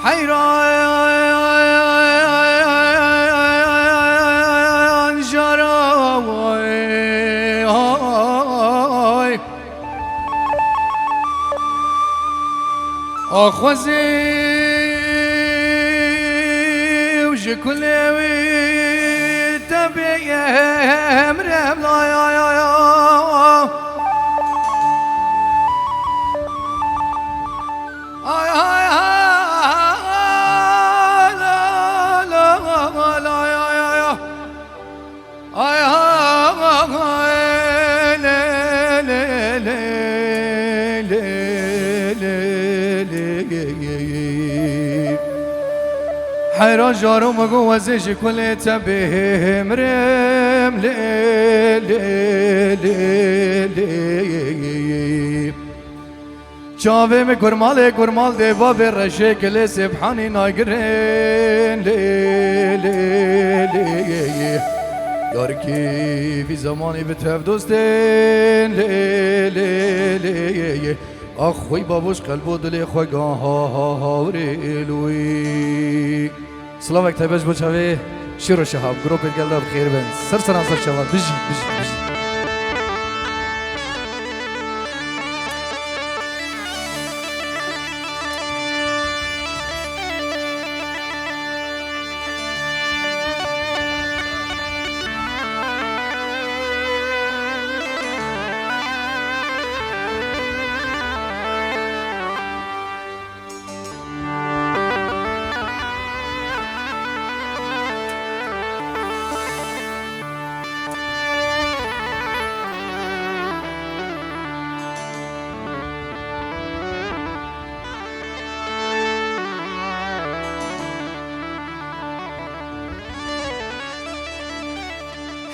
حیران جراوی آخوزی و جکلوی تبیم رم حيران جارو مگو وزش كل تبهم رم چاوه می کرمال دیوا به رشه کل سبحانی ناگرن یار کی فی زمانی به تف دوستن آخوی بابوش قلب و دل خوگاه ها ریلوی سلام اکتبش بچاوه شیر و شهاب گروپ گلده بخیر بند سر سر شواد بجی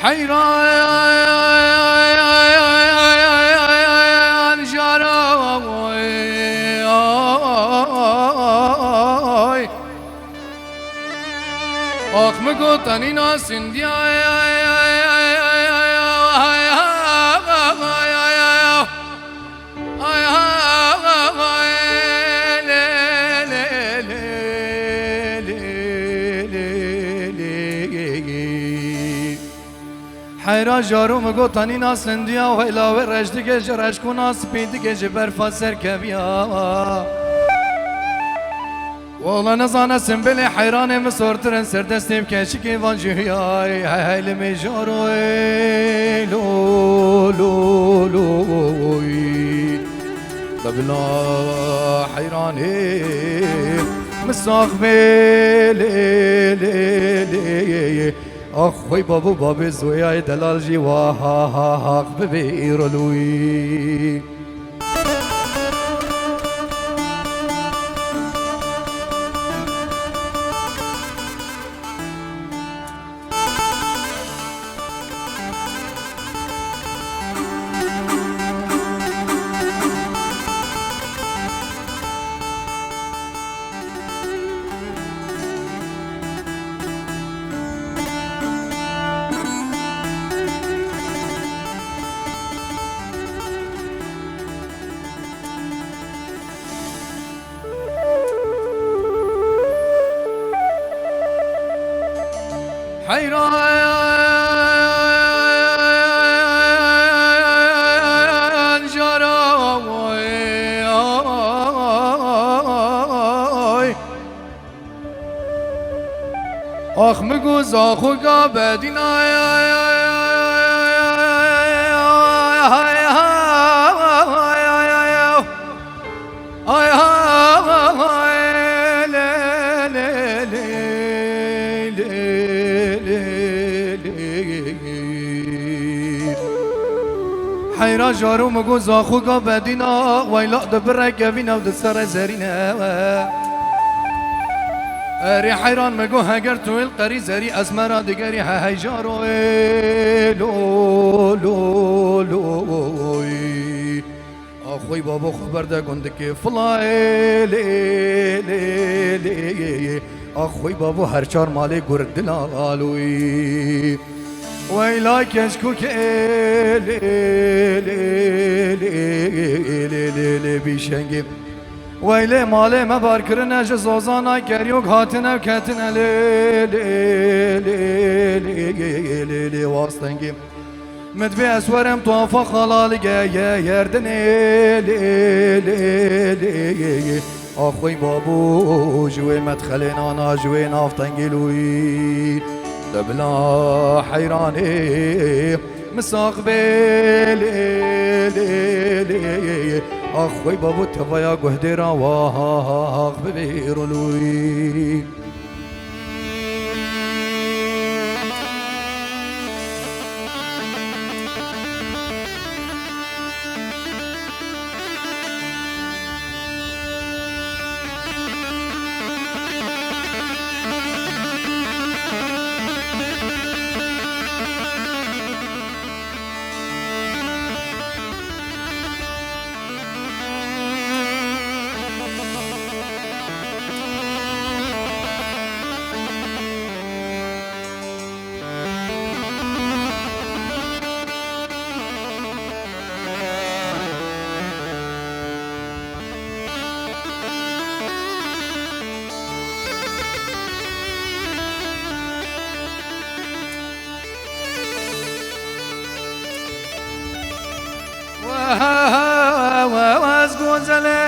حيران جراوي آخ مگو تنینا سندیا حیران جارو مگو تانی ناسندیا و هلاوه رجدگه جرش کنا سپیدگه جبرفا سرکویا والله نزانه سنبلی حیران مسورترن سردستیم کشکی وان جهیای هیل می جاروی لولوی دبلا حیرانی مساق بیلی آخوی بابو زویای دلال جی واق ببیرلوی حیران جراوی آخ مگو زاخو گا بدینای حیران جارو مگو زاخو گا بدینا ویلا دبره گوینا و دسر زرینه اری حیران مگو هگر تو القری زری از مرا دگری هی جارو لولوی آخوی بابا خبر ده گنده که فلای آخوی بابا هر چار مالی گرد دلالوی ويلا كشكوك بيشنجي ویلی مالی مبار کرنه جزوزانا کریوک هاتنه کتنه لی لی لی لی لی لی واستنگی مدبی اسورم توافا خلالیگه یردنه لی لی لی آخوی بابو جوی مدخلین آنا جوی نافتنگیلوی دبلا حیرانی مستقبل اخوي بابو تفايا قهديرا واق ببيرلوي واسقون زلم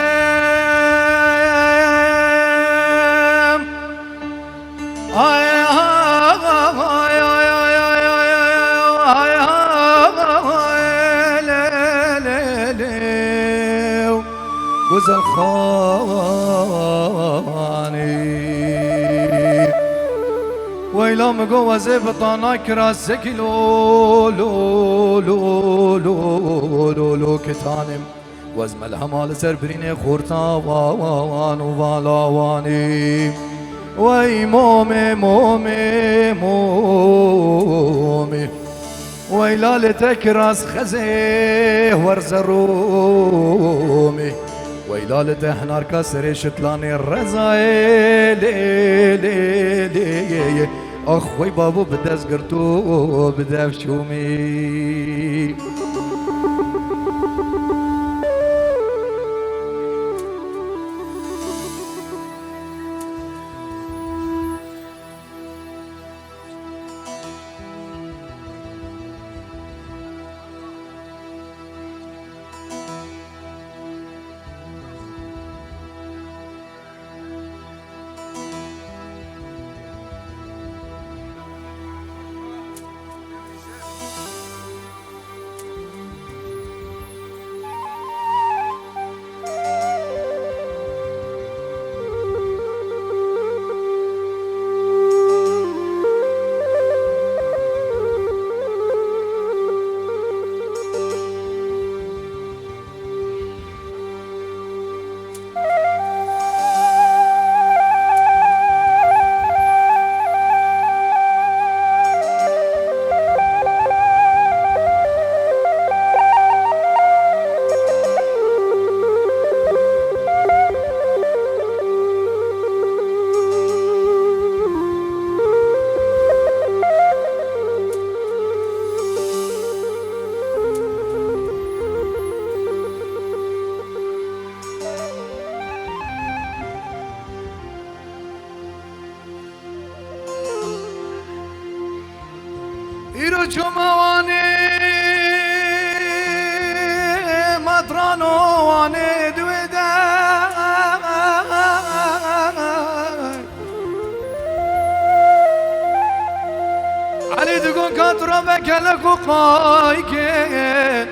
غزل خواني ويلا مقوى زبطانا كراسك لو لو لو لو لو لو كتانم وزم الهمال سربرين خورتا وان ووالاواني وي مومي مومي مومي ويلا لتكراس خزيه ورزرومي ويلا لتهنار كسر شتلاني الرزاي لي لي لي اخوي بابو بداس قرتو بداف شومي ایرو چموانه مطرانوانه دویده علی دگون کاترا بکلک و قای که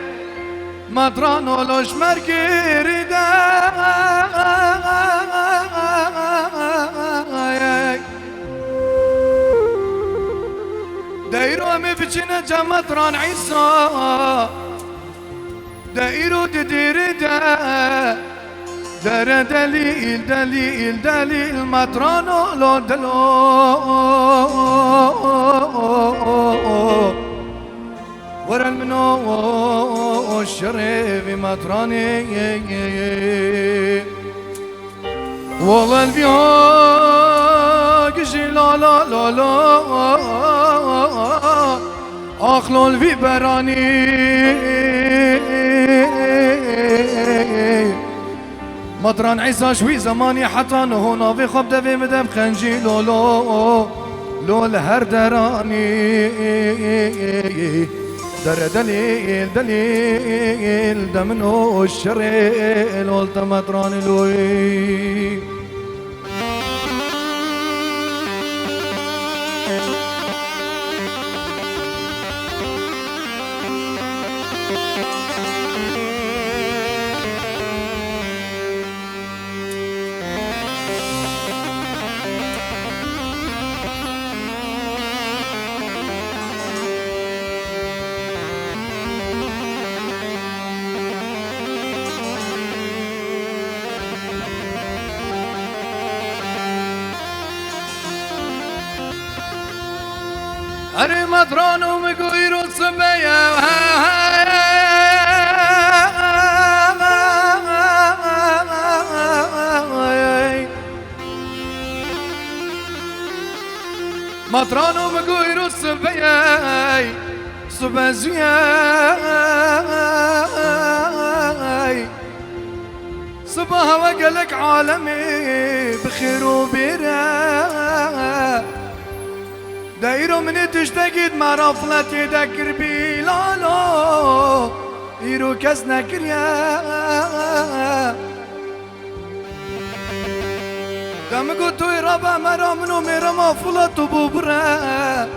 مطرانو لشمر گریده دايرو امي بچنه جمطران عيسى دايرو تدير دار دليل دليل دليل مطرانو لو دلو ورا المنو الشريف مطراني والله البيوق لا لا لا لا اخلو الفي براني مطران عيسى شوي زماني حتى هنا في خب دفي مدب خنجي لولو لول هر دراني در دليل دليل دمنو الشريل والت مطران لوي أري مطران ومقوير الصبية مطران ومقوير الصبية صبازية صباها وقلك عالمي بخير وبيرا دايرو من تشتاقيد ما رفلت يذكر بي لا لا يرو كسنا كريا دم قلتو يرابا مرامنو ميرا ما فلتو ببرا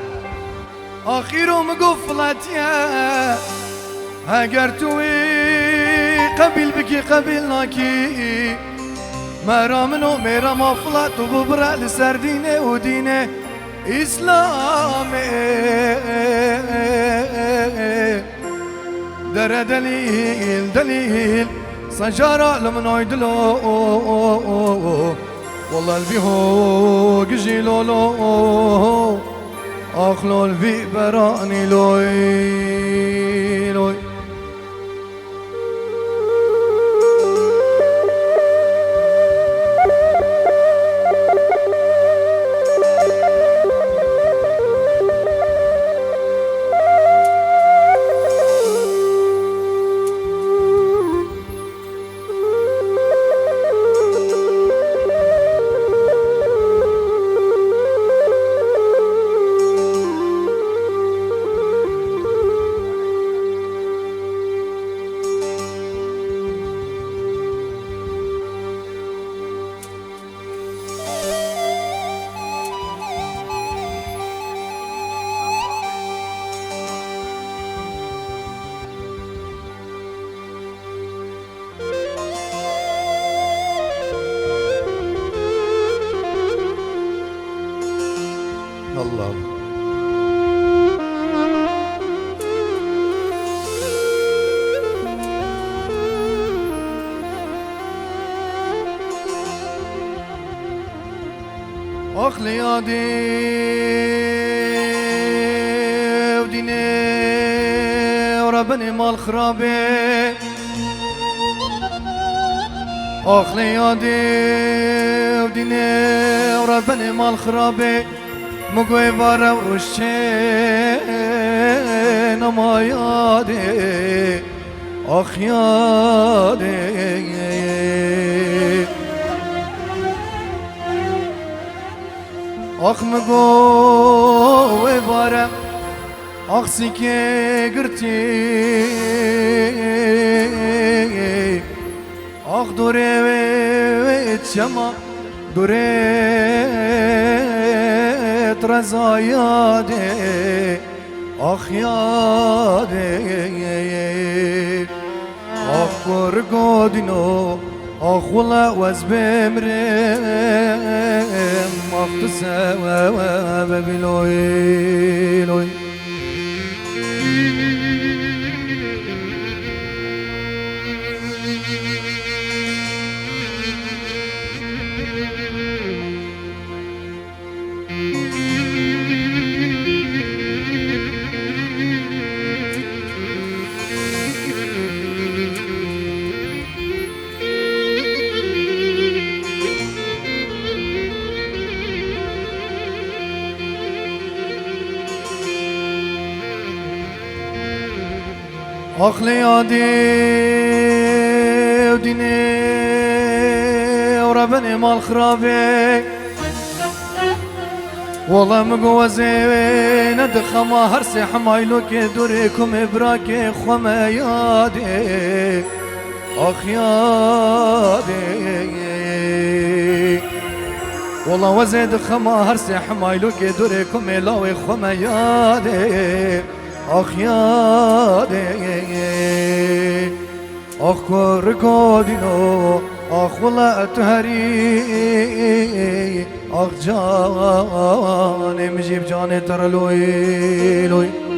آخيرو مقفلت يا اگر توي قبل بكي قبلناكي مرامنو ميرا ما فلتو ببرا لسر دينه ودينه إسلام در دليل دليل سجارة لمن عيدلو والله البيهو قجيلو لو أخلو البي براني لوي لوي الله أخلي يا دي وديني وربني مال خرابي أخلي يا دي وديني وربني مال خرابي مقوي بارا وشين ما يادي أخ يادي أخ مقوي بارا أخ سيكي قرتي أخ دوري ويتشما دوري رزايادي أخ يادي أخ قرقودنو أخ والله وزبمرم أخ تسوى ببلوي لوي أخلي يا دي وديني ورا بني مال خرابي والله مقوزين دخما هرسي حمايلوك دوريكم ابراك خما يادي اخ يادي والله وزيد خما هرسي حمايلوك دوريكم لاوي خما يادي اخ يادي اخ كوركودينو اخ والله اتهري اخ جاني مجيب جاني ترى لوي لوي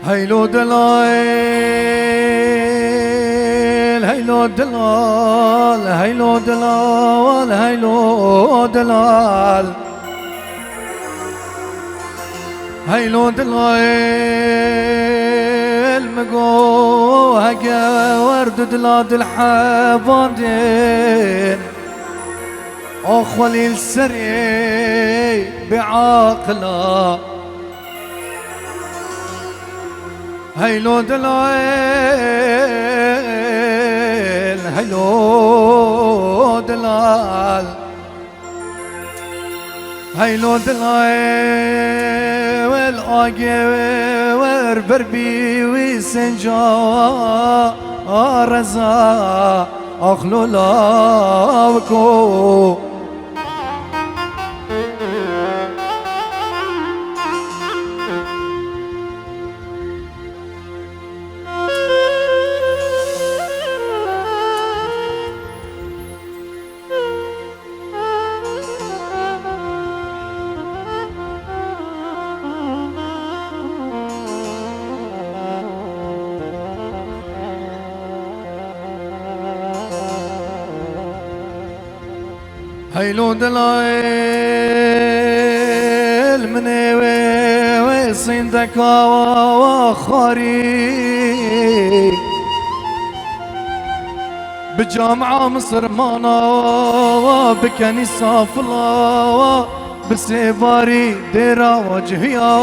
هيلو دلال هيلو دلال هيلو دلال هيلو دلال هيلو دلال مقو هقا ورد دلاد الحباندين اخوالي السري بعاقله هيلو دلال هيلو دلال هيلو دلال والآقي وربربي وسنجا رزا أخلو لاوكو هيلو دلال مني وصندك وخاري بجامعة مصر مانا بكنيسة فلا بسيباري ديرا وجهيا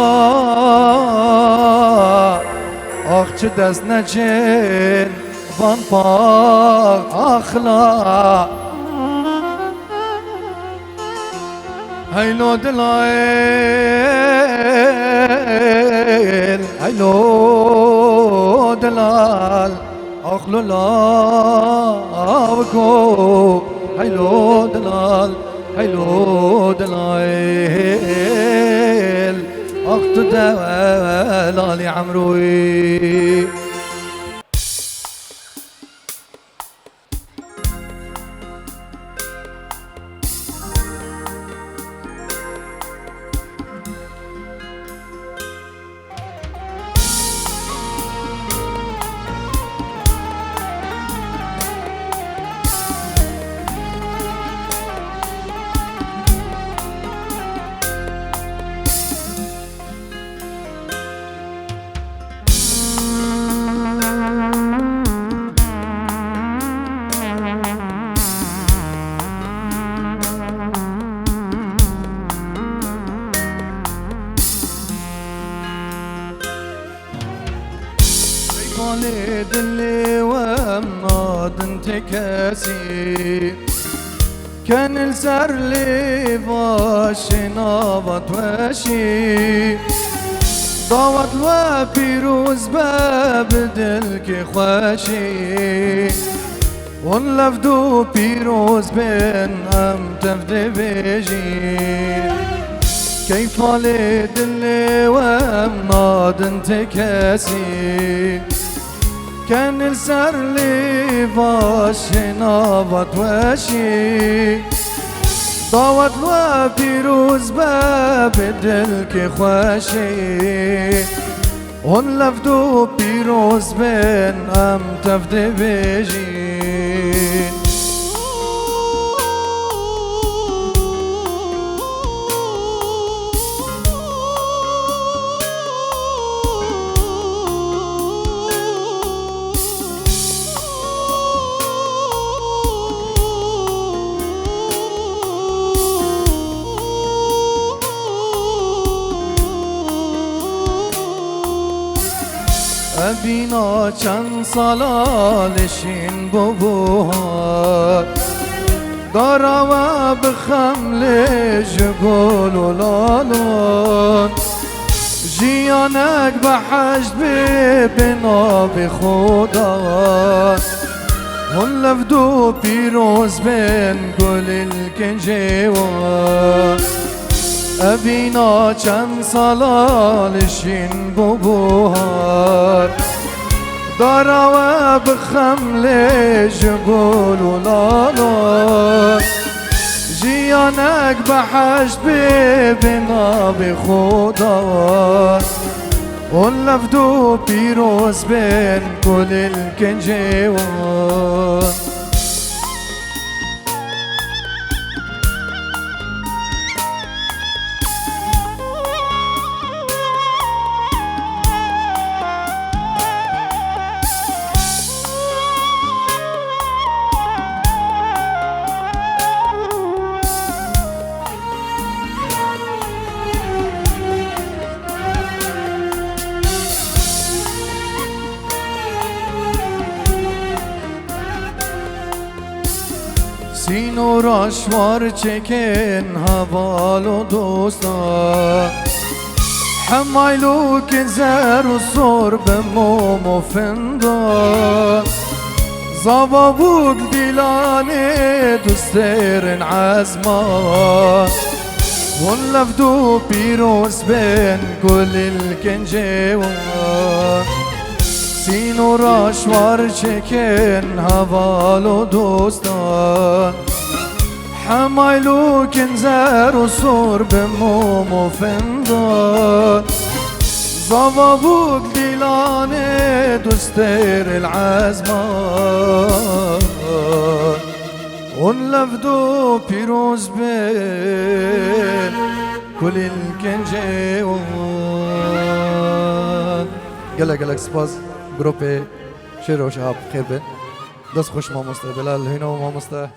اخ دست نجين بانباق اخلاق هيلو دلال هيلو دلال اخلو لاوكو هيلو دلال هيلو دلال اخت دلالي عمروي والد اللي ومناد انتكاسي كان الزر لي باشي نابط وشي ضوت وبيروز باب دلك خوشي ونلفدو بيروز بين ام تفدي بيجي كيف والد اللي ومناد انتكاسي كان السر لي باشي نابط وشي ضوت وبيروز باب دلك خوشي هون لفدو پیروز بین ام تفده بیجین ابینا چند سالالشین ببوها دارا و بخم لجگل و لالون جیانک بحشت ببنا بخدا هون لفدو پیروز بین گل الکنجیوان ابینا چند سالالشین ببوهار دارا و بخم لجگل و لالان جیانک بحشت ببنا بخدا اون لفدو پیروز بین گل الکنجیوان سینو راشوار چکن هوال و دوستا حمایلو که زر و سر به موم و فندا زبابوک دیلانه دوسترن عزما ون لفدو پیروز بین گل الکنجیوان سینو راشوار چکن هوال و دوستان حمایلو کنزر و سر به موم و فندان زبابوک دیلانه دوستر العزمان اون لفدو پیروز بین کل الکنجیوان گلک سپاس گروپ شیر و شهاب خیر بین دست خوش مامسته بلال هینو مامسته